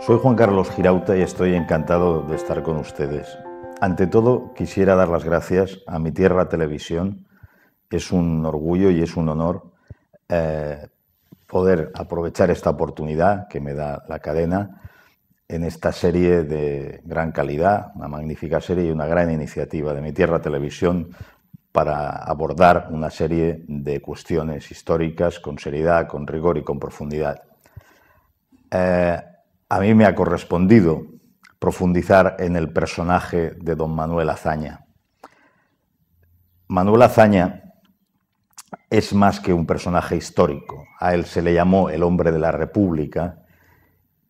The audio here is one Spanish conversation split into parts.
Soy Juan Carlos Girauta y estoy encantado de estar con ustedes. Ante todo, quisiera dar las gracias a Mi Tierra Televisión. Es un orgullo y es un honor poder aprovechar esta oportunidad que me da la cadena en esta serie de gran calidad, una magnífica serie y una gran iniciativa de Mi Tierra Televisión para abordar una serie de cuestiones históricas con seriedad, con rigor y con profundidad. A mí me ha correspondido profundizar en el personaje de don Manuel Azaña. Manuel Azaña es más que un personaje histórico. A él se le llamó el hombre de la República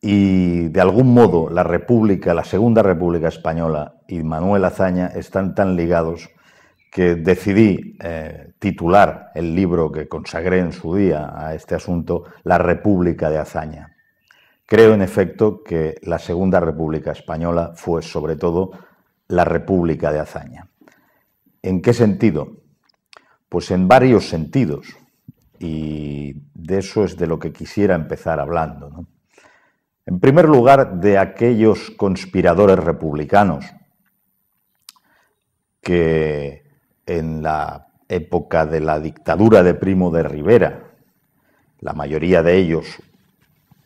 y, de algún modo, la República, la Segunda República Española y Manuel Azaña están tan ligados que decidí titular el libro que consagré en su día a este asunto, La República de Azaña. Creo, en efecto, que la Segunda República Española fue, sobre todo, la República de Azaña. ¿En qué sentido? Pues en varios sentidos, y de eso es de lo que quisiera empezar hablando, ¿no? En primer lugar, de aquellos conspiradores republicanos que en la época de la dictadura de Primo de Rivera, la mayoría de ellos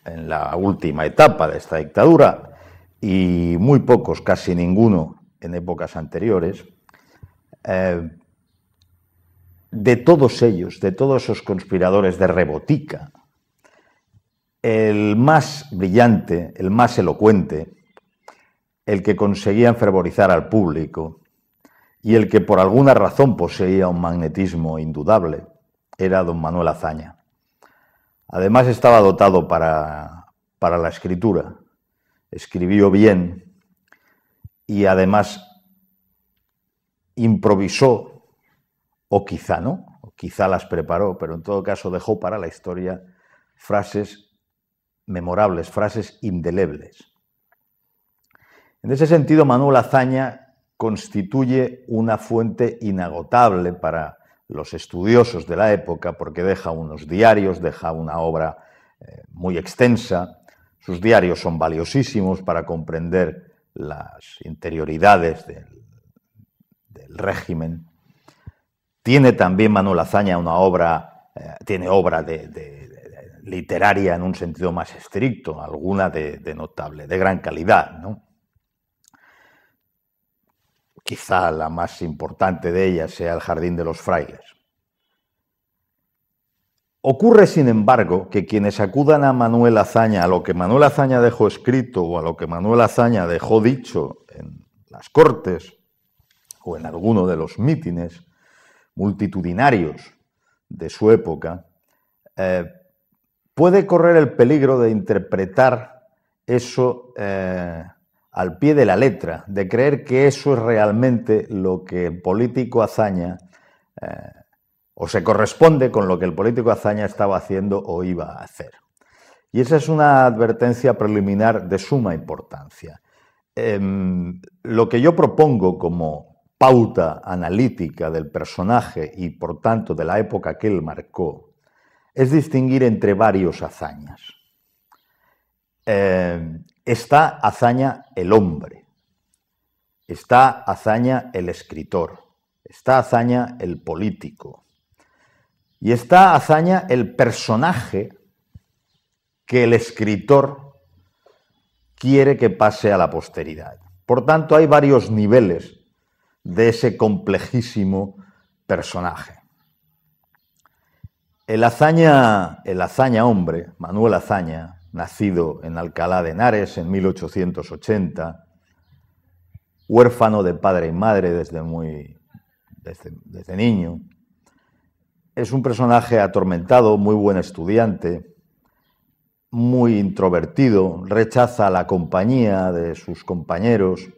en la última etapa de esta dictadura y muy pocos, casi ninguno, en épocas anteriores, de todos ellos, de todos esos conspiradores de rebotica, el más brillante, el más elocuente, el que conseguía enfervorizar al público y el que por alguna razón poseía un magnetismo indudable, era don Manuel Azaña. Además estaba dotado para la escritura, escribió bien y además improvisó, o quizá no, o quizá las preparó, pero en todo caso dejó para la historia frases memorables, frases indelebles. En ese sentido, Manuel Azaña constituye una fuente inagotable para los estudiosos de la época, porque deja unos diarios, deja una obra muy extensa. Sus diarios son valiosísimos para comprender las interioridades del régimen. Tiene también Manuel Azaña una obra, tiene obra literaria en un sentido más estricto, alguna de notable, de gran calidad, ¿no? Quizá la más importante de ellas sea El Jardín de los Frailes. Ocurre, sin embargo, que quienes acudan a Manuel Azaña, a lo que Manuel Azaña dejó escrito o a lo que Manuel Azaña dejó dicho en las Cortes o en alguno de los mítines multitudinarios de su época, puede correr el peligro de interpretar eso al pie de la letra, de creer que eso es realmente lo que el político Azaña, o se corresponde con lo que el político Azaña estaba haciendo o iba a hacer. Y esa es una advertencia preliminar de suma importancia. Lo que yo propongo como pauta analítica del personaje y, por tanto, de la época que él marcó, es distinguir entre varios Azañas. está Azaña el hombre, está Azaña el escritor, está Azaña el político y está Azaña el personaje que el escritor quiere que pase a la posteridad. Por tanto, hay varios niveles de ese complejísimo personaje. El Azaña hombre, Manuel Azaña, nacido en Alcalá de Henares en 1880, huérfano de padre y madre desde niño, es un personaje atormentado, muy buen estudiante, muy introvertido, rechaza la compañía de sus compañeros,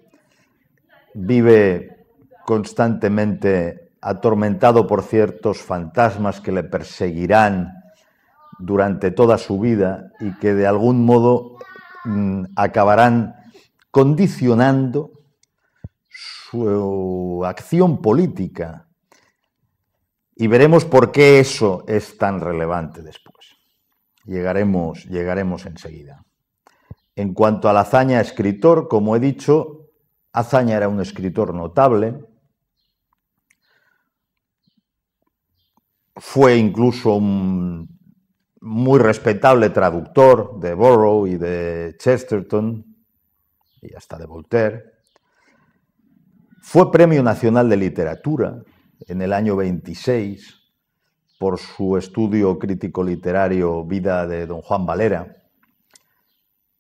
vive constantemente atormentado por ciertos fantasmas que le perseguirán durante toda su vida y que de algún modo acabarán condicionando su acción política. Y veremos por qué eso es tan relevante después. Llegaremos enseguida. En cuanto a Azaña escritor, como he dicho, Azaña era un escritor notable. Fue incluso un muy respetable traductor de Borrow y de Chesterton y hasta de Voltaire. Fue Premio Nacional de Literatura en el año 26 por su estudio crítico literario Vida de don Juan Valera.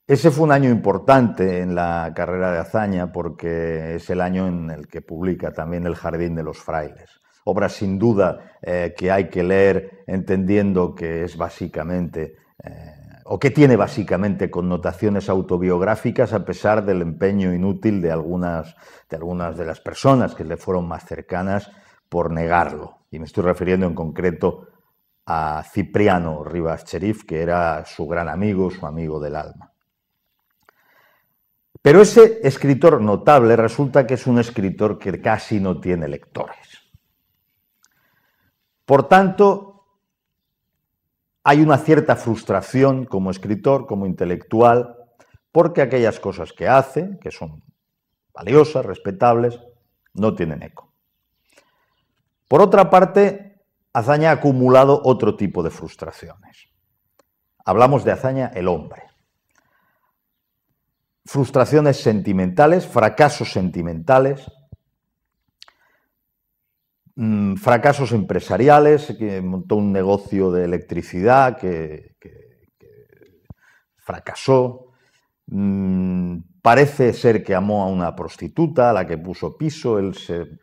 Ese fue un año importante en la carrera de Azaña porque es el año en el que publica también El Jardín de los Frailes. Obra sin duda que hay que leer entendiendo que es básicamente, o que tiene básicamente connotaciones autobiográficas a pesar del empeño inútil de algunas de las personas que le fueron más cercanas por negarlo. Y me estoy refiriendo en concreto a Cipriano Rivas Cherif, que era su gran amigo, su amigo del alma. Pero ese escritor notable resulta que es un escritor que casi no tiene lectores. Por tanto, hay una cierta frustración como escritor, como intelectual, porque aquellas cosas que hace, que son valiosas, respetables, no tienen eco. Por otra parte, Azaña ha acumulado otro tipo de frustraciones. Hablamos de Azaña el hombre. Frustraciones sentimentales, fracasos sentimentales, fracasos empresariales, que montó un negocio de electricidad que fracasó. Parece ser que amó a una prostituta a la que puso piso, él se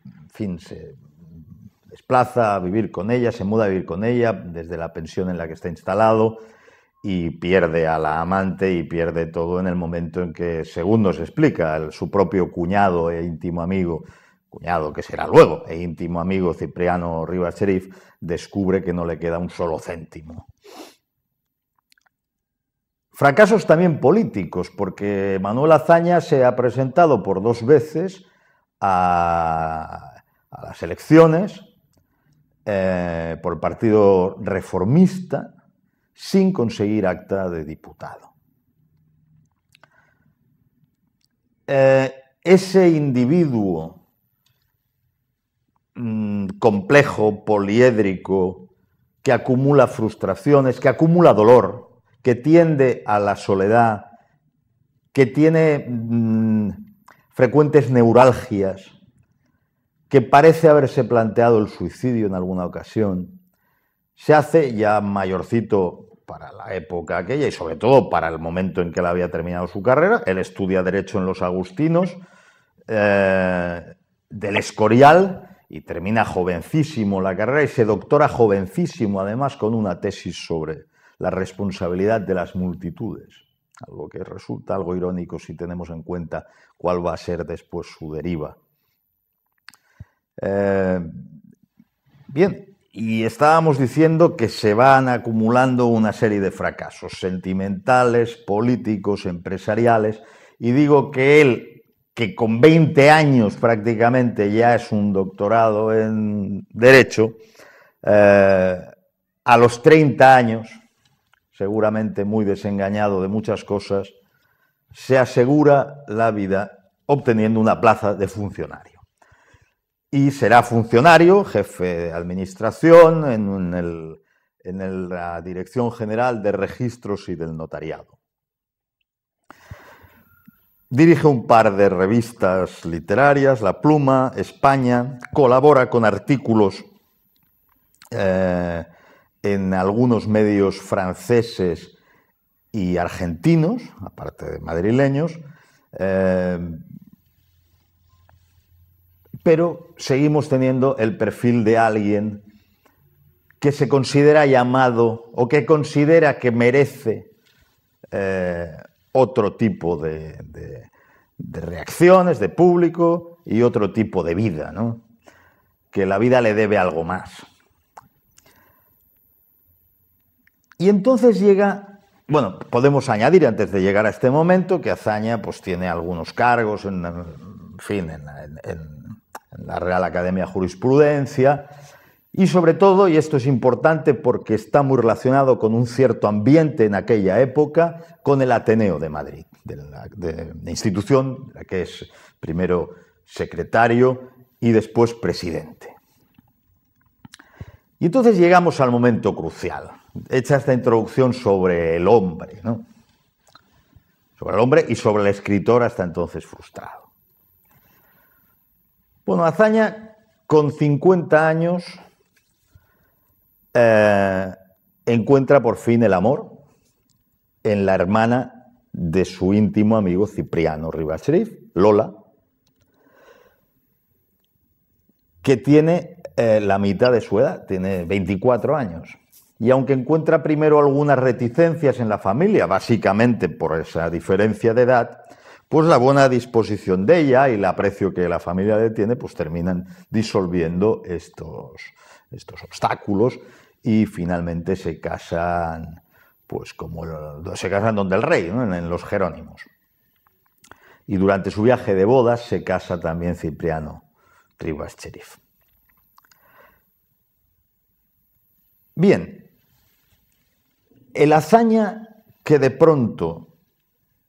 desplaza a vivir con ella, se muda a vivir con ella desde la pensión en la que está instalado y pierde a la amante y pierde todo en el momento en que, según nos explica su propio cuñado e íntimo amigo, cuñado que será luego, e íntimo amigo Cipriano Rivas Cherif, descubre que no le queda un solo céntimo. Fracasos también políticos, porque Manuel Azaña se ha presentado por 2 veces a las elecciones por el Partido Reformista sin conseguir acta de diputado. Ese individuo complejo, poliédrico, que acumula frustraciones, que acumula dolor, que tiende a la soledad, que tiene frecuentes neuralgias, que parece haberse planteado el suicidio en alguna ocasión, se hace ya mayorcito para la época aquella y sobre todo para el momento en que él había terminado su carrera. Él estudia Derecho en los Agustinos del Escorial y termina jovencísimo la carrera y se doctora jovencísimo, además con una tesis sobre la responsabilidad de las multitudes, algo que resulta algo irónico si tenemos en cuenta cuál va a ser después su deriva. Bien, y estábamos diciendo que se van acumulando una serie de fracasos sentimentales, políticos, empresariales, y digo que él, que con 20 años prácticamente ya es un doctorado en Derecho, a los 30 años, seguramente muy desengañado de muchas cosas, se asegura la vida obteniendo una plaza de funcionario. Y será funcionario, jefe de administración en la Dirección General de Registros y del Notariado. Dirige un par de revistas literarias, La Pluma, España, colabora con artículos en algunos medios franceses y argentinos, aparte de madrileños, pero seguimos teniendo el perfil de alguien que se considera llamado o que considera que merece otro tipo de reacciones, de público y otro tipo de vida, ¿no? Que la vida le debe algo más. Y entonces llega, bueno, podemos añadir antes de llegar a este momento que Azaña pues tiene algunos cargos en la Real Academia de Jurisprudencia y sobre todo, y esto es importante porque está muy relacionado con un cierto ambiente en aquella época, con el Ateneo de Madrid, de la institución, la que es primero secretario y después presidente. Y entonces llegamos al momento crucial, hecha esta introducción sobre el hombre, ¿no? Sobre el hombre y sobre el escritor hasta entonces frustrado. Bueno, Azaña, con 50 años, encuentra por fin el amor en la hermana de su íntimo amigo Cipriano Rivas Cherif, Lola, que tiene la mitad de su edad, tiene 24 años. Y aunque encuentra primero algunas reticencias en la familia, básicamente por esa diferencia de edad, pues la buena disposición de ella y el aprecio que la familia le tiene, pues terminan disolviendo estos obstáculos y finalmente se casan, pues se casan donde el rey, ¿no? En los Jerónimos. Y durante su viaje de bodas se casa también Cipriano Rivas Cherif. Bien, el Azaña que de pronto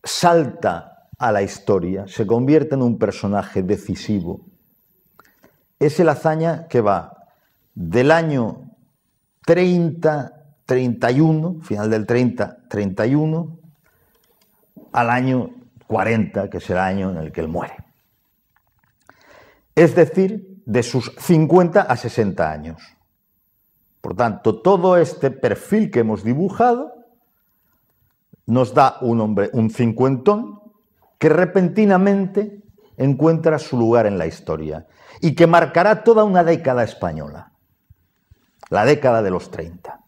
salta a la historia, se convierte en un personaje decisivo, es el Azaña que va del año 30-31, final del 30-31, al año 40, que es el año en el que él muere. Es decir, de sus 50 a 60 años. Por tanto, todo este perfil que hemos dibujado nos da un hombre, un cincuentón, que repentinamente encuentra su lugar en la historia y que marcará toda una década española, la década de los 30.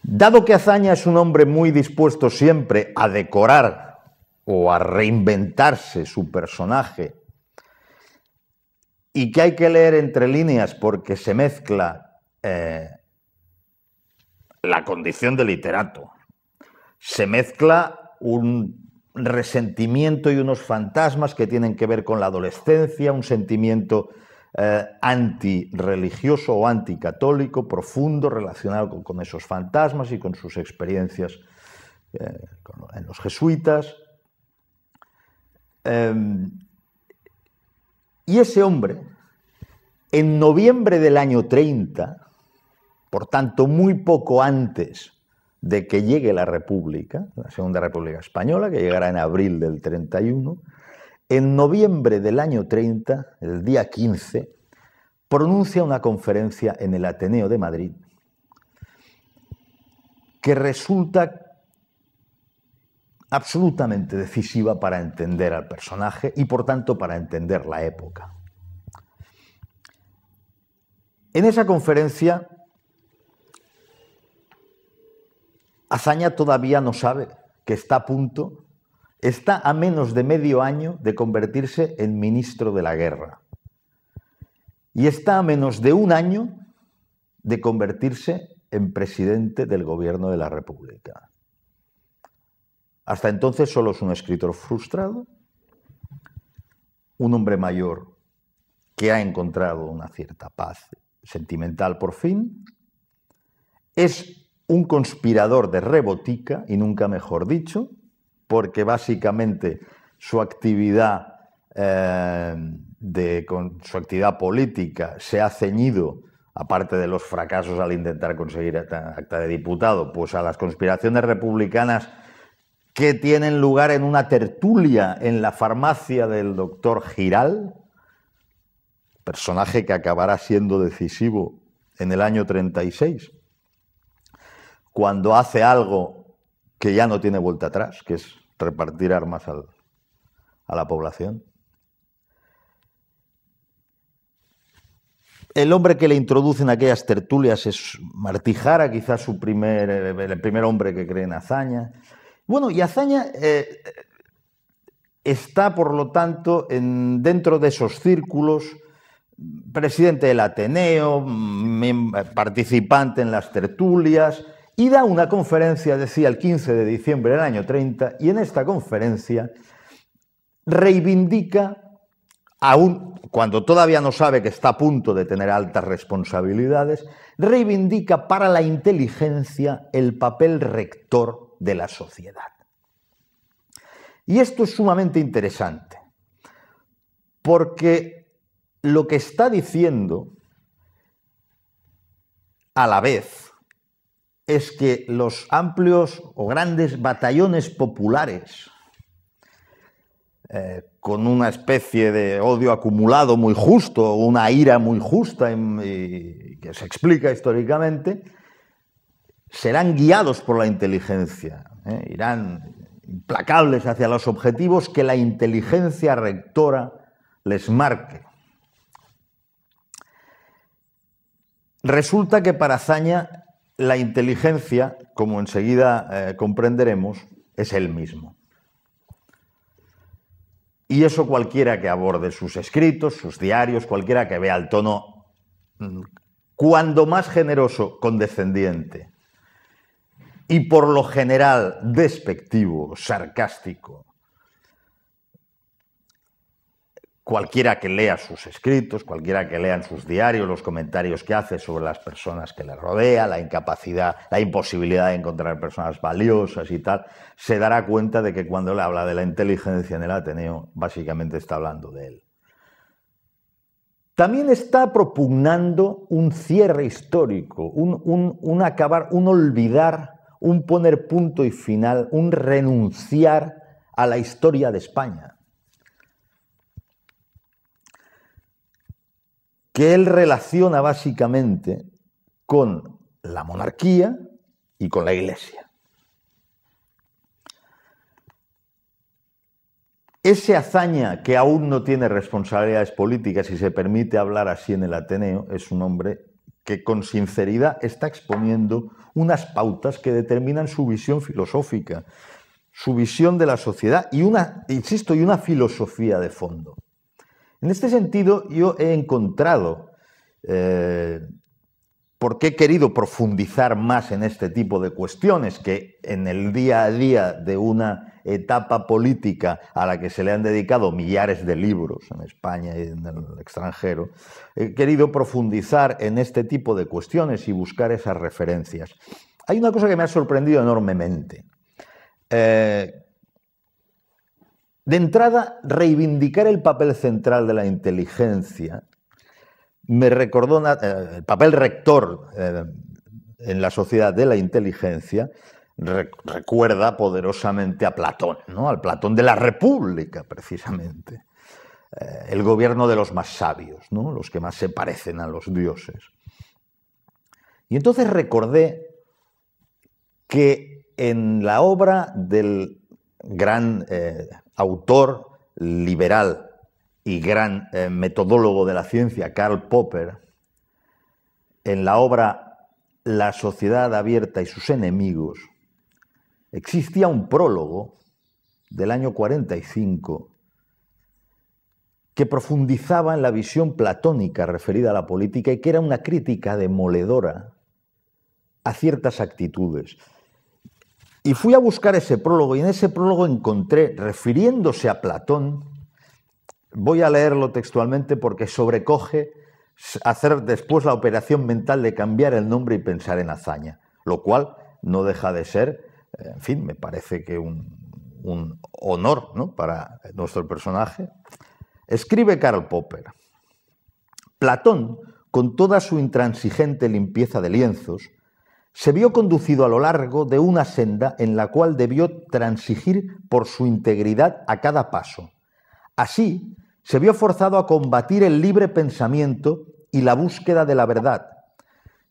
Dado que Azaña es un hombre muy dispuesto siempre a decorar o a reinventarse su personaje y que hay que leer entre líneas porque se mezcla la condición de literato, se mezcla un resentimiento y unos fantasmas que tienen que ver con la adolescencia, un sentimiento antirreligioso o anticatólico profundo relacionado con esos fantasmas y con sus experiencias en los jesuitas. Y ese hombre, en noviembre del año 30, por tanto muy poco antes de que llegue la República, la Segunda República Española, que llegará en abril del 31, en noviembre del año 30, el día 15, pronuncia una conferencia en el Ateneo de Madrid que resulta absolutamente decisiva para entender al personaje y, por tanto, para entender la época. En esa conferencia, Azaña todavía no sabe que está a punto, está a menos de medio año de convertirse en ministro de la guerra y está a menos de un año de convertirse en presidente del gobierno de la República. Hasta entonces solo es un escritor frustrado, un hombre mayor que ha encontrado una cierta paz sentimental por fin, es un conspirador de rebotica, y nunca mejor dicho, porque básicamente su actividad, su actividad política se ha ceñido, aparte de los fracasos al intentar conseguir acta de diputado, pues a las conspiraciones republicanas que tienen lugar en una tertulia en la farmacia del doctor Giral, personaje que acabará siendo decisivo en el año 36, cuando hace algo que ya no tiene vuelta atrás, que es repartir armas a la población. El hombre que le introduce en aquellas tertulias es Martí Jara, quizás el primer hombre que cree en Azaña. Bueno, y Azaña está, por lo tanto, dentro de esos círculos, presidente del Ateneo, participante en las tertulias, y da una conferencia, decía, el 15 de diciembre del año 30, y en esta conferencia reivindica, aún cuando todavía no sabe que está a punto de tener altas responsabilidades, reivindica para la inteligencia el papel rector de la sociedad. Y esto es sumamente interesante, porque lo que está diciendo a la vez es que los amplios o grandes batallones populares, con una especie de odio acumulado muy justo, una ira muy justa y que se explica históricamente, serán guiados por la inteligencia, irán implacables hacia los objetivos que la inteligencia rectora les marque. Resulta que para Azaña la inteligencia, como enseguida comprenderemos, es él mismo. Y eso cualquiera que aborde sus escritos, sus diarios, cualquiera que vea el tono, cuando más generoso, condescendiente, y por lo general despectivo, sarcástico, cualquiera que lea sus escritos, cualquiera que lea en sus diarios los comentarios que hace sobre las personas que le rodea, la incapacidad, la imposibilidad de encontrar personas valiosas y tal, se dará cuenta de que cuando le habla de la inteligencia en el Ateneo, básicamente está hablando de él. También está propugnando un cierre histórico, un acabar, un olvidar, un poner punto y final, un renunciar a la historia de España, que él relaciona básicamente con la monarquía y con la Iglesia. Ese Azaña, que aún no tiene responsabilidades políticas y se permite hablar así en el Ateneo, es un hombre que con sinceridad está exponiendo unas pautas que determinan su visión filosófica, su visión de la sociedad y una filosofía de fondo. En este sentido, yo he encontrado, porque he querido profundizar más en este tipo de cuestiones que en el día a día de una etapa política a la que se le han dedicado millares de libros en España y en el extranjero, he querido profundizar en este tipo de cuestiones y buscar esas referencias. Hay una cosa que me ha sorprendido enormemente. De entrada, reivindicar el papel central de la inteligencia me recordó el papel rector en la sociedad de la inteligencia, recuerda poderosamente a Platón, ¿no? Al Platón de la República, precisamente. El gobierno de los más sabios, ¿no? Los que más se parecen a los dioses. Y entonces recordé que en la obra del gran autor liberal y gran metodólogo de la ciencia, Karl Popper, en la obra La sociedad abierta y sus enemigos, existía un prólogo del año 45 que profundizaba en la visión platónica referida a la política y que era una crítica demoledora a ciertas actitudes. Y fui a buscar ese prólogo y en ese prólogo encontré, refiriéndose a Platón, voy a leerlo textualmente porque sobrecoge hacer después la operación mental de cambiar el nombre y pensar en Azaña, lo cual no deja de ser, en fin, me parece que un un honor, ¿no?, para nuestro personaje. Escribe Karl Popper: Platón, con toda su intransigente limpieza de lienzos, se vio conducido a lo largo de una senda en la cual debió transigir por su integridad a cada paso. Así, se vio forzado a combatir el libre pensamiento y la búsqueda de la verdad.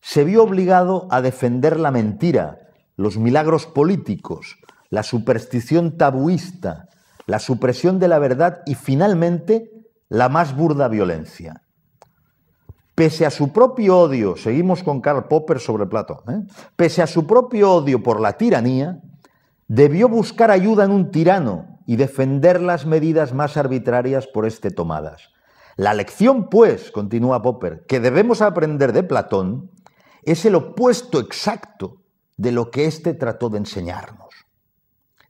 Se vio obligado a defender la mentira, los milagros políticos, la superstición tabuista, la supresión de la verdad y, finalmente, la más burda violencia. Pese a su propio odio, seguimos con Karl Popper sobre Platón, pese a su propio odio por la tiranía, debió buscar ayuda en un tirano y defender las medidas más arbitrarias por este tomadas. La lección, pues, continúa Popper, que debemos aprender de Platón es el opuesto exacto de lo que éste trató de enseñarnos.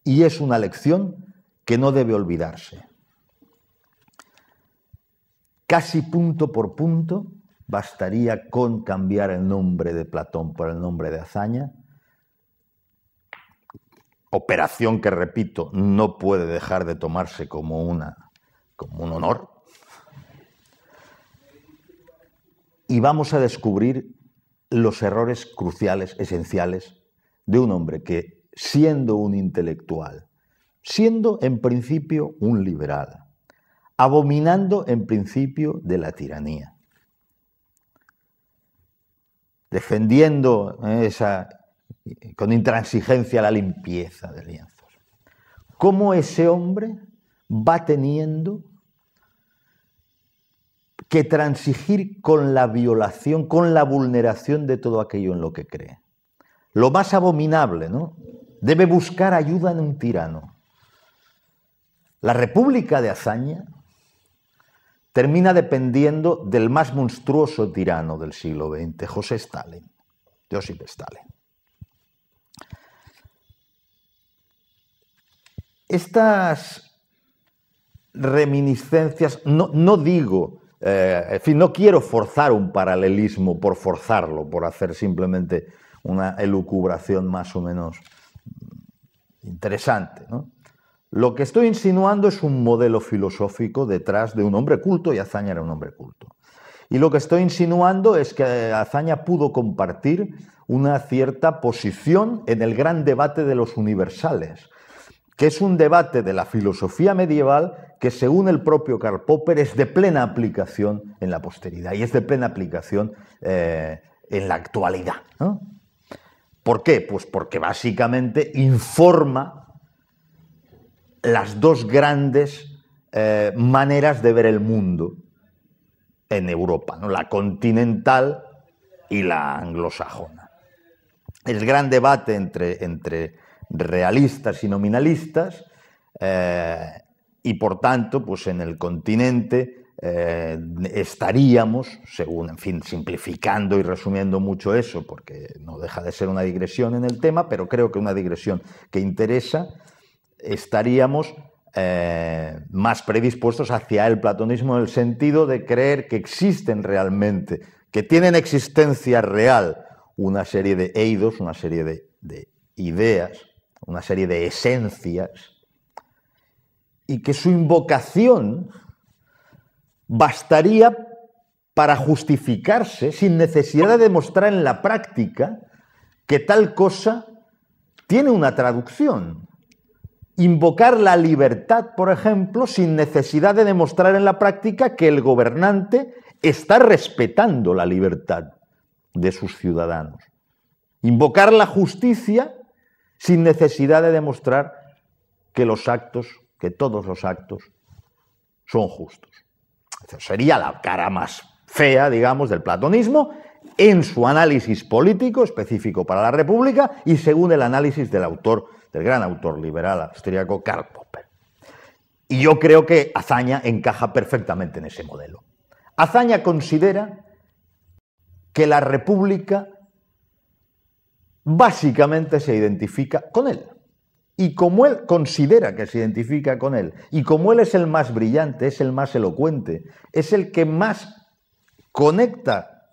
Y es una lección que no debe olvidarse. Casi punto por punto bastaría con cambiar el nombre de Platón por el nombre de Azaña, operación que, repito, no puede dejar de tomarse como un honor. Y vamos a descubrir los errores cruciales, esenciales, de un hombre que, siendo un intelectual, siendo en principio un liberal, abominando en principio de la tiranía, defendiendo con intransigencia la limpieza de lienzos, cómo ese hombre va teniendo que transigir con la violación, con la vulneración de todo aquello en lo que cree. Lo más abominable, ¿no? Debe buscar ayuda en un tirano. La República de Azaña termina dependiendo del más monstruoso tirano del siglo XX, Josip Stalin. Estas reminiscencias, no digo, en fin, no quiero forzar un paralelismo por forzarlo, por hacer simplemente una elucubración más o menos interesante, ¿no? Lo que estoy insinuando es un modelo filosófico detrás de un hombre culto, y Azaña era un hombre culto. Y lo que estoy insinuando es que Azaña pudo compartir una cierta posición en el gran debate de los universales, que es un debate de la filosofía medieval que, según el propio Karl Popper, es de plena aplicación en la posteridad y es de plena aplicación en la actualidad, ¿no? ¿Por qué? Pues porque básicamente informa las dos grandes maneras de ver el mundo en Europa, ¿no? La continental y la anglosajona. El gran debate entre realistas y nominalistas, y por tanto, pues en el continente estaríamos, según, en fin, simplificando y resumiendo mucho eso, porque no deja de ser una digresión en el tema, pero creo que una digresión que interesa, estaríamos más predispuestos hacia el platonismo en el sentido de creer que existen realmente, que tienen existencia real una serie de eidos, una serie de ideas, una serie de esencias, y que su invocación bastaría para justificarse sin necesidad de demostrar en la práctica que tal cosa tiene una traducción. Invocar la libertad, por ejemplo, sin necesidad de demostrar en la práctica que el gobernante está respetando la libertad de sus ciudadanos. Invocar la justicia sin necesidad de demostrar que todos los actos son justos. Eso sería la cara más fea, digamos, del platonismo en su análisis político específico para la República y según el análisis del gran autor liberal austríaco Karl Popper. Y yo creo que Azaña encaja perfectamente en ese modelo. Azaña considera que la República básicamente se identifica con él. Y como él considera que se identifica con él, y como él es el más brillante, es el más elocuente, es el que más conecta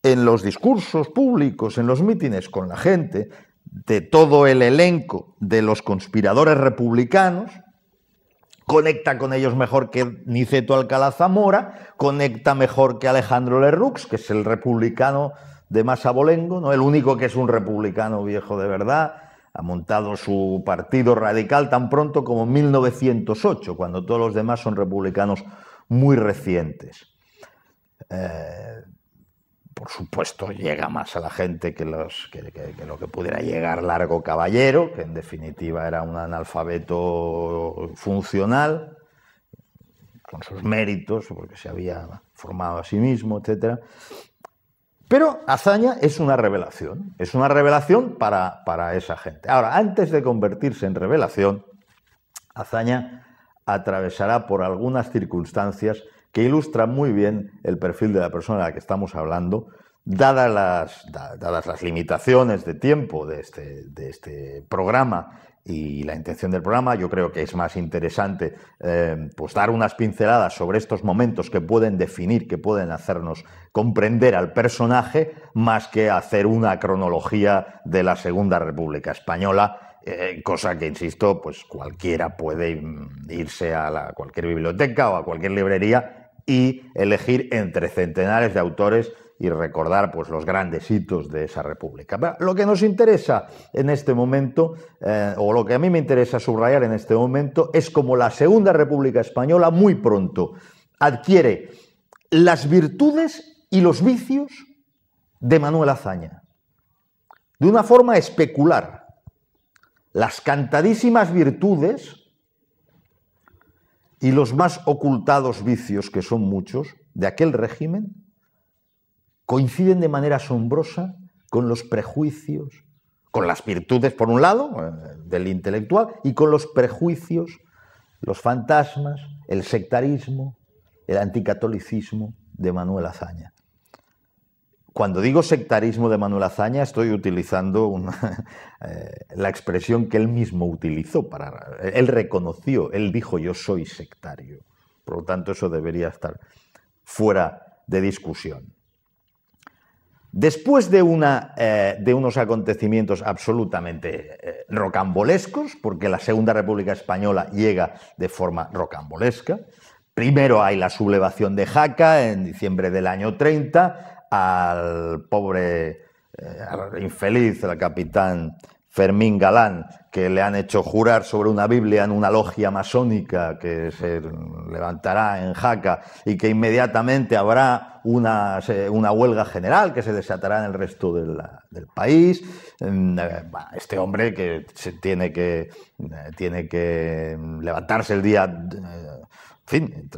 en los discursos públicos, en los mítines con la gente, de todo el elenco de los conspiradores republicanos, conecta con ellos mejor que Niceto Alcalá Zamora, conecta mejor que Alejandro Lerroux, que es el republicano de más abolengo, ¿no? El único que es un republicano viejo de verdad. Ha montado su partido radical tan pronto como 1908, cuando todos los demás son republicanos muy recientes. Por supuesto, llega más a la gente que lo que pudiera llegar Largo Caballero, que en definitiva era un analfabeto funcional, con sus méritos, porque se había formado a sí mismo, etc. Pero Azaña es una revelación para esa gente. Ahora, antes de convertirse en revelación, Azaña atravesará por algunas circunstancias que ilustran muy bien el perfil de la persona de la que estamos hablando, dadas las limitaciones de tiempo de este programa y la intención del programa. Yo creo que es más interesante pues dar unas pinceladas sobre estos momentos que pueden definir, que pueden hacernos comprender al personaje, más que hacer una cronología de la Segunda República Española, cosa que, insisto, pues cualquiera puede irse a cualquier biblioteca o a cualquier librería y elegir entre centenares de autores y recordar pues los grandes hitos de esa república. Pero lo que nos interesa en este momento, o lo que a mí me interesa subrayar en este momento, es cómo la Segunda República Española muy pronto adquiere las virtudes y los vicios de Manuel Azaña, de una forma especular. Las cantadísimas virtudes y los más ocultados vicios, que son muchos, de aquel régimen, coinciden de manera asombrosa con los prejuicios, con las virtudes, por un lado, del intelectual, y con los prejuicios, los fantasmas, el sectarismo, el anticatolicismo de Manuel Azaña. Cuando digo sectarismo de Manuel Azaña, estoy utilizando la expresión que él mismo utilizó. Él reconoció, él dijo: yo soy sectario. Por lo tanto, eso debería estar fuera de discusión. Después de unos acontecimientos absolutamente rocambolescos, porque la Segunda República Española llega de forma rocambolesca, primero hay la sublevación de Jaca en diciembre del año 30, al pobre infeliz, al capitán Fermín Galán, que le han hecho jurar sobre una Biblia en una logia masónica que se levantará en Jaca y que inmediatamente habrá una huelga general que se desatará en el resto del país. Este hombre que tiene que levantarse el día... En fin,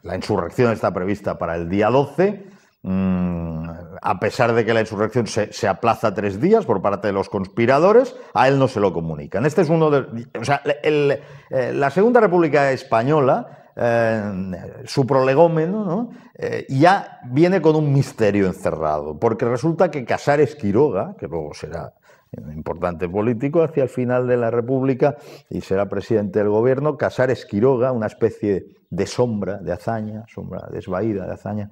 la insurrección está prevista para el día 12... a pesar de que la insurrección se aplaza 3 días por parte de los conspiradores, a él no se lo comunican. Este es uno de... O sea, la Segunda República Española, su prolegómeno, ¿no? Ya viene con un misterio encerrado, porque resulta que Casares Quiroga, que luego será un importante político hacia el final de la República y será presidente del gobierno, Casares Quiroga, una especie de sombra de Azaña, sombra desvaída de Azaña,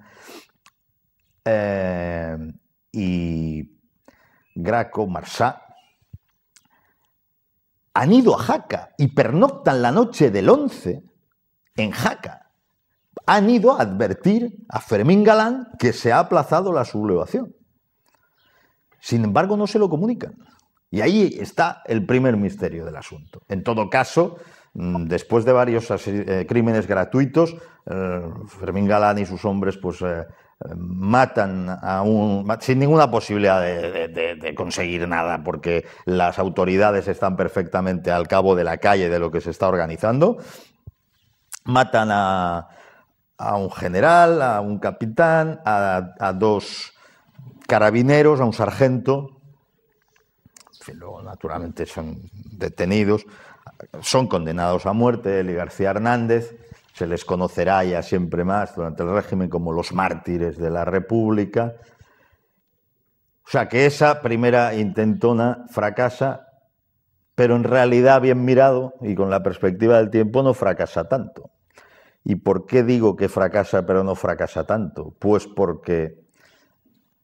y Graco, Marsá, han ido a Jaca y pernoctan la noche del 11 en Jaca. Han ido a advertir a Fermín Galán que se ha aplazado la sublevación. Sin embargo, no se lo comunican. Y ahí está el primer misterio del asunto. En todo caso, después de varios crímenes gratuitos, Fermín Galán y sus hombres pues matan sin ninguna posibilidad de conseguir nada, porque las autoridades están perfectamente al cabo de la calle de lo que se está organizando. Matan a un general, a un capitán, a 2 carabineros, a un sargento. En fin, luego, naturalmente, son detenidos, son condenados a muerte. Él y García Hernández. Se les conocerá ya siempre más durante el régimen como los mártires de la República. O sea que esa primera intentona fracasa, pero en realidad, bien mirado y con la perspectiva del tiempo, no fracasa tanto. ¿Y por qué digo que fracasa pero no fracasa tanto? Pues porque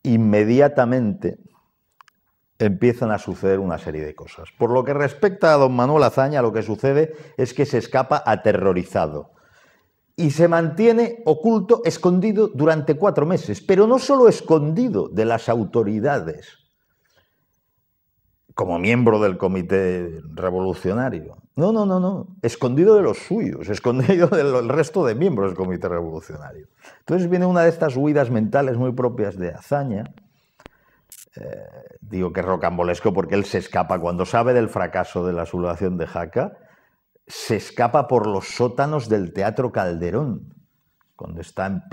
inmediatamente empiezan a suceder una serie de cosas. Por lo que respecta a don Manuel Azaña, lo que sucede es que se escapa aterrorizado y se mantiene oculto, escondido durante 4 meses, pero no solo escondido de las autoridades, como miembro del comité revolucionario. No, escondido de los suyos, escondido del resto de miembros del comité revolucionario. Entonces viene una de estas huidas mentales muy propias de Azaña. Digo que es rocambolesco porque él se escapa, cuando sabe del fracaso de la sublevación de Jaca, se escapa por los sótanos del Teatro Calderón, cuando está en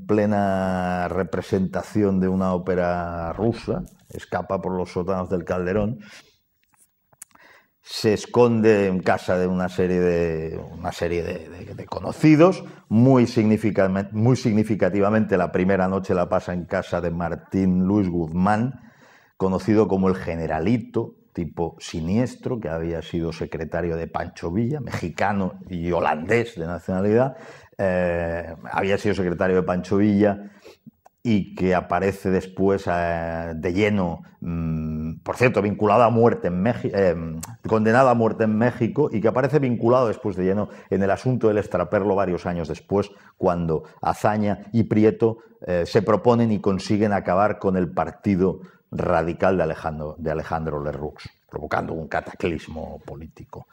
plena representación de una ópera rusa, escapa por los sótanos del Calderón, se esconde en casa de una serie de conocidos, muy significativamente la primera noche la pasa en casa de Martín Luis Guzmán, conocido como el Generalito, tipo siniestro, que había sido secretario de Pancho Villa, mexicano y holandés de nacionalidad, había sido secretario de Pancho Villa y que aparece después de lleno, por cierto, vinculado a muerte en México, condenado a muerte en México, y que aparece vinculado después de lleno en el asunto del extraperlo varios años después, cuando Azaña y Prieto se proponen y consiguen acabar con el partido radical de Alejandro Lerroux, provocando un cataclismo político.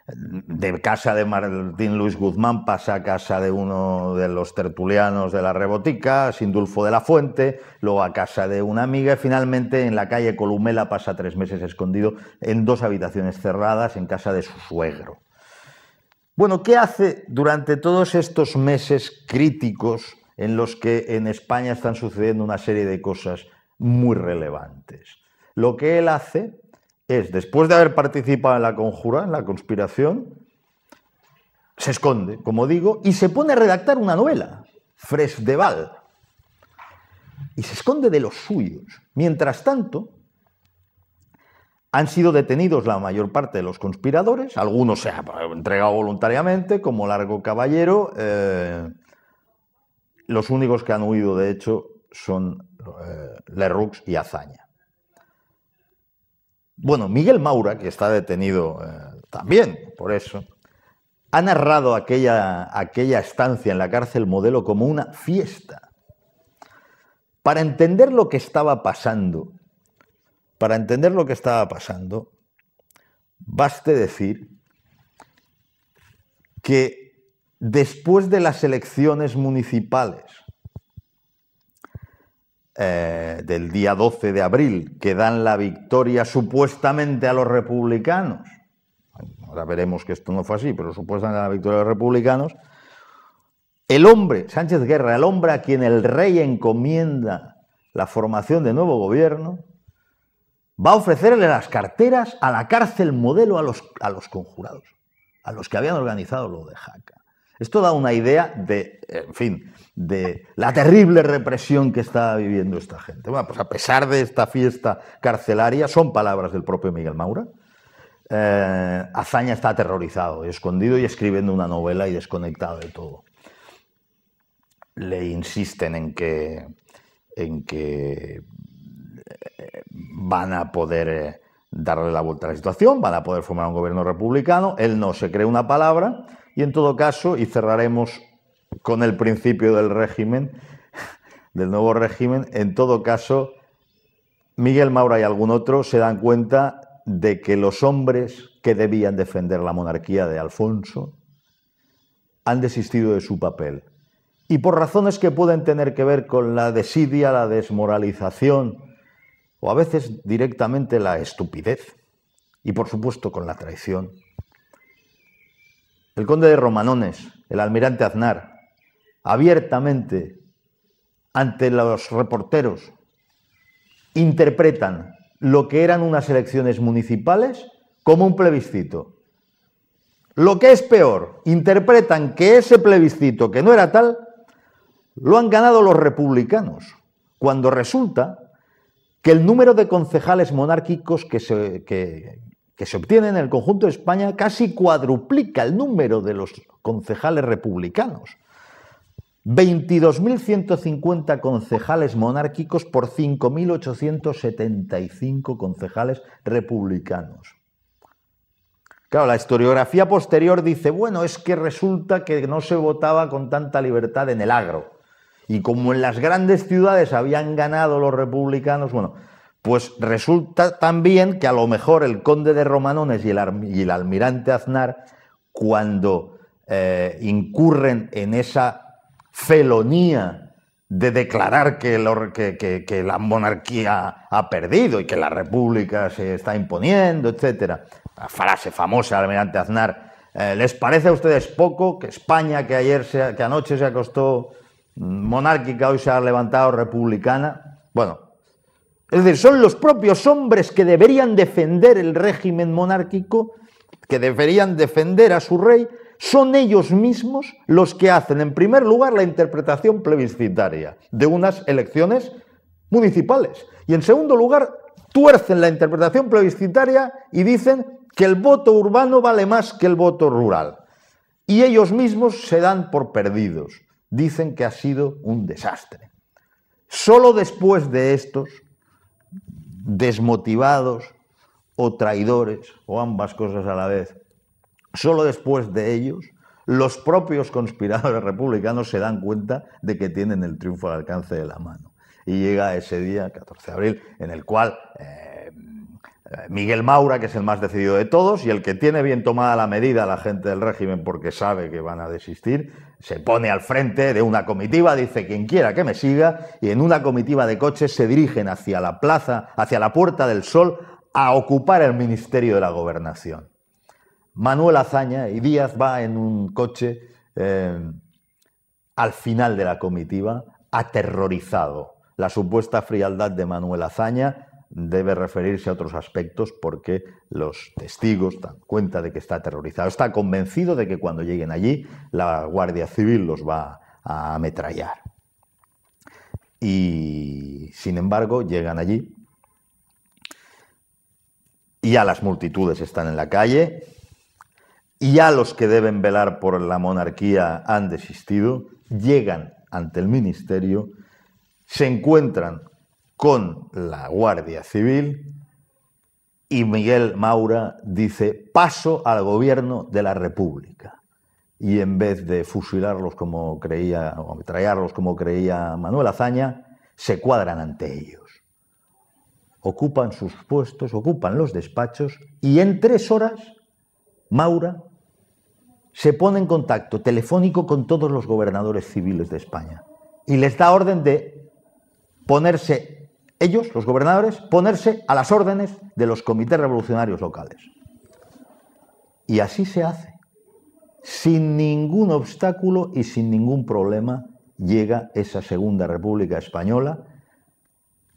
De casa de Martín Luis Guzmán pasa a casa de uno de los tertulianos de la Rebotica, Sindulfo de la Fuente, luego a casa de una amiga y finalmente en la calle Columela pasa 3 meses escondido en 2 habitaciones cerradas en casa de su suegro. Bueno, ¿qué hace durante todos estos meses críticos en los que en España están sucediendo una serie de cosas muy relevantes? Lo que él hace es, después de haber participado en la conjura, en la conspiración, se esconde, como digo, y se pone a redactar una novela, Fresdeval, y se esconde de los suyos. Mientras tanto, han sido detenidos la mayor parte de los conspiradores, algunos se han entregado voluntariamente, como Largo Caballero. Los únicos que han huido, de hecho, son Lerroux y Azaña. Bueno, Miguel Maura, que está detenido también por eso, ha narrado aquella estancia en la cárcel Modelo como una fiesta. Para entender lo que estaba pasando, baste decir que después de las elecciones municipales del día 12 de abril, que dan la victoria supuestamente a los republicanos, ahora veremos que esto no fue así, pero supuestamente la victoria de los republicanos, el hombre, Sánchez Guerra, el hombre a quien el rey encomienda la formación de nuevo gobierno, va a ofrecerle las carteras a la cárcel Modelo a los conjurados, a los que habían organizado lo de Jaca. Esto da una idea de, en fin, de la terrible represión que está viviendo esta gente. Bueno, pues a pesar de esta fiesta carcelaria, son palabras del propio Miguel Maura, Azaña está aterrorizado, escondido y escribiendo una novela y desconectado de todo. Le insisten en que van a poder darle la vuelta a la situación, van a poder formar un gobierno republicano. Él no se cree una palabra. Y en todo caso, y cerraremos con el principio del régimen, del nuevo régimen, en todo caso, Miguel Maura y algún otro se dan cuenta de que los hombres que debían defender la monarquía de Alfonso han desistido de su papel. Y por razones que pueden tener que ver con la desidia, la desmoralización, o a veces directamente la estupidez, y por supuesto con la traición, el conde de Romanones, el almirante Aznar, abiertamente ante los reporteros, interpretan lo que eran unas elecciones municipales como un plebiscito. Lo que es peor, interpretan que ese plebiscito, que no era tal, lo han ganado los republicanos, cuando resulta que el número de concejales monárquicos que se obtiene en el conjunto de España casi cuadruplica el número de los concejales republicanos. 22.150 concejales monárquicos por 5.875 concejales republicanos. Claro, la historiografía posterior dice, bueno, es que resulta que no se votaba con tanta libertad en el agro. Y como en las grandes ciudades habían ganado los republicanos, bueno, pues resulta también que a lo mejor el conde de Romanones y el almirante Aznar, cuando incurren en esa felonía de declarar que la monarquía ha perdido y que la república se está imponiendo, etc. La frase famosa del almirante Aznar, ¿les parece a ustedes poco que España, que anoche se acostó monárquica, hoy se ha levantado republicana? Bueno, es decir, son los propios hombres que deberían defender el régimen monárquico, que deberían defender a su rey, son ellos mismos los que hacen, en primer lugar, la interpretación plebiscitaria de unas elecciones municipales. Y, en segundo lugar, tuercen la interpretación plebiscitaria y dicen que el voto urbano vale más que el voto rural. Y ellos mismos se dan por perdidos. Dicen que ha sido un desastre. Solo después de estos desmotivados o traidores, o ambas cosas a la vez, solo después de ellos, los propios conspiradores republicanos se dan cuenta de que tienen el triunfo al alcance de la mano. Y llega ese día, 14 de abril, en el cual Miguel Maura, que es el más decidido de todos y el que tiene bien tomada la medida a la gente del régimen porque sabe que van a desistir, se pone al frente de una comitiva, dice quien quiera que me siga, y en una comitiva de coches se dirigen hacia la plaza, hacia la Puerta del Sol, a ocupar el Ministerio de la Gobernación. Manuel Azaña y Díaz va en un coche al final de la comitiva, aterrorizado. La supuesta frialdad de Manuel Azaña debe referirse a otros aspectos porque los testigos dan cuenta de que está aterrorizado. Está convencido de que cuando lleguen allí la Guardia Civil los va a ametrallar. Y sin embargo llegan allí y ya las multitudes están en la calle y ya los que deben velar por la monarquía han desistido, llegan ante el ministerio, se encuentran con la Guardia Civil y Miguel Maura dice paso al gobierno de la República. Y en vez de fusilarlos como creía, o ametrallarlos como creía Manuel Azaña, se cuadran ante ellos. Ocupan sus puestos, ocupan los despachos y en 3 horas Maura se pone en contacto telefónico con todos los gobernadores civiles de España y les da orden de ponerse, ellos, los gobernadores, ponerse a las órdenes de los comités revolucionarios locales. Y así se hace. Sin ningún obstáculo y sin ningún problema llega esa Segunda República Española,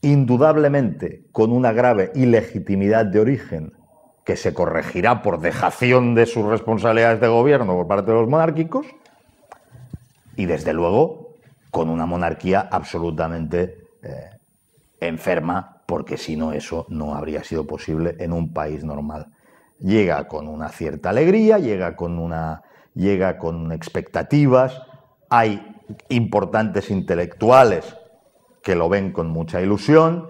indudablemente con una grave ilegitimidad de origen que se corregirá por dejación de sus responsabilidades de gobierno por parte de los monárquicos, y desde luego con una monarquía absolutamente enferma, porque si no eso no habría sido posible en un país normal. Llega con una cierta alegría, llega con expectativas, hay importantes intelectuales que lo ven con mucha ilusión.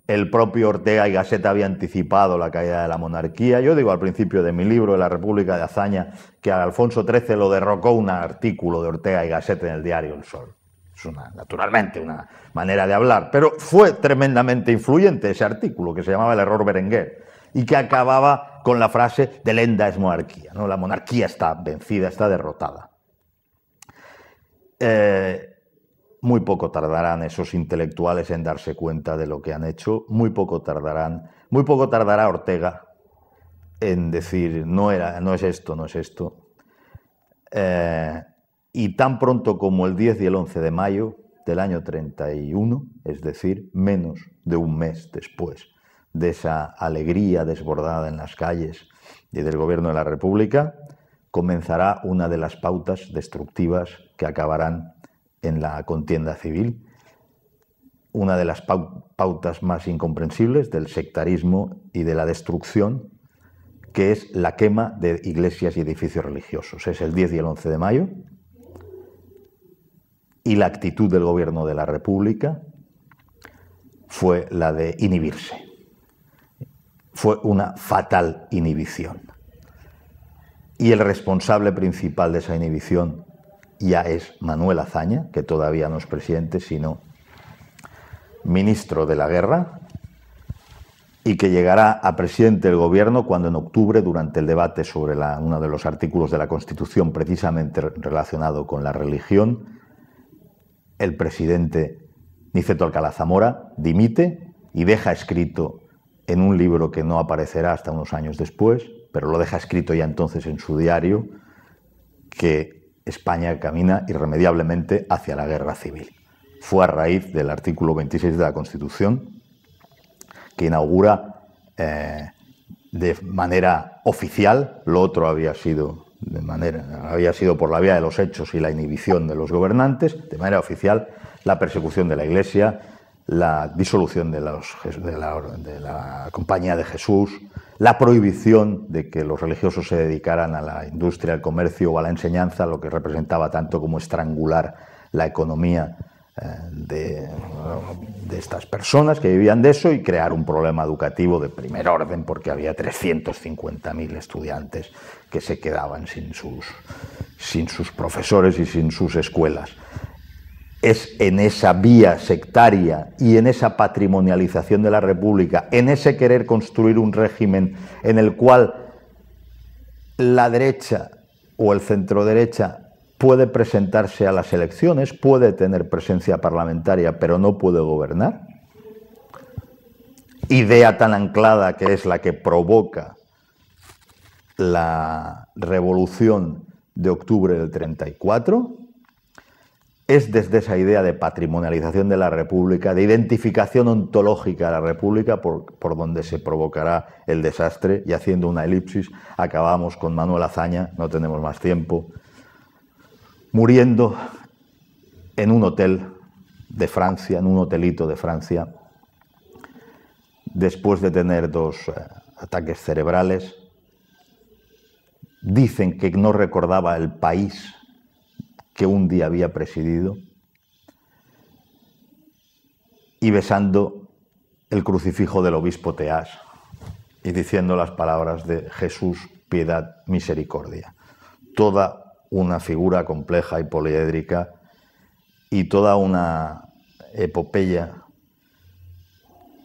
El propio Ortega y Gasset había anticipado la caída de la monarquía. Yo digo al principio de mi libro, La República de Azaña, que a Alfonso XIII lo derrocó un artículo de Ortega y Gasset en el diario El Sol. Es naturalmente una manera de hablar, pero fue tremendamente influyente ese artículo que se llamaba El error Berenguer y que acababa con la frase de Lenda es monarquía, ¿no? La monarquía está vencida, está derrotada. Muy poco tardarán esos intelectuales en darse cuenta de lo que han hecho, muy poco tardará Ortega en decir no es esto, no es esto. Y tan pronto como el 10 y el 11 de mayo del año 31, es decir, menos de un mes después de esa alegría desbordada en las calles y del gobierno de la República, comenzará una de las pautas destructivas que acabarán en la contienda civil, una de las pautas más incomprensibles del sectarismo y de la destrucción, que es la quema de iglesias y edificios religiosos. Es el 10 y el 11 de mayo. y la actitud del gobierno de la República fue la de inhibirse. Fue una fatal inhibición. Y el responsable principal de esa inhibición ya es Manuel Azaña, que todavía no es presidente, sino ministro de la Guerra, y que llegará a presidente del gobierno cuando en octubre, durante el debate sobre uno de los artículos de la Constitución precisamente relacionado con la religión, el presidente Niceto Alcalá Zamora dimite y deja escrito en un libro que no aparecerá hasta unos años después, pero lo deja escrito ya entonces en su diario, que España camina irremediablemente hacia la guerra civil. Fue a raíz del artículo 26 de la Constitución que inaugura de manera oficial, lo otro había sido por la vía de los hechos y la inhibición de los gobernantes, de manera oficial la persecución de la Iglesia, la disolución de la Compañía de Jesús, la prohibición de que los religiosos se dedicaran a la industria, al comercio o a la enseñanza, lo que representaba tanto como estrangular la economía de estas personas que vivían de eso, y crear un problema educativo de primer orden, porque había 350.000 estudiantes que se quedaban sin sus profesores y sin sus escuelas. Es en esa vía sectaria y en esa patrimonialización de la República, en ese querer construir un régimen en el cual la derecha o el centroderecha puede presentarse a las elecciones, puede tener presencia parlamentaria, pero no puede gobernar. Idea tan anclada que es la que provoca la revolución de octubre del 34. Es desde esa idea de patrimonialización de la República, de identificación ontológica de la República, por donde se provocará el desastre. Y haciendo una elipsis, acabamos con Manuel Azaña, no tenemos más tiempo, muriendo en un hotel de Francia, en un hotelito de Francia, después de tener 2 ataques cerebrales. Dicen que no recordaba el país que un día había presidido, y besando el crucifijo del obispo Teás y diciendo las palabras de Jesús, piedad, misericordia. Toda una figura compleja y poliédrica, y toda una epopeya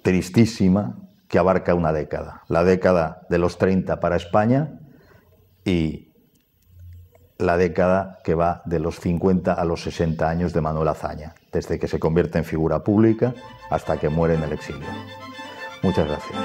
tristísima que abarca una década, la década de los 30 para España y la década que va de los 50 a los 60 años de Manuel Azaña, desde que se convierte en figura pública hasta que muere en el exilio. Muchas gracias.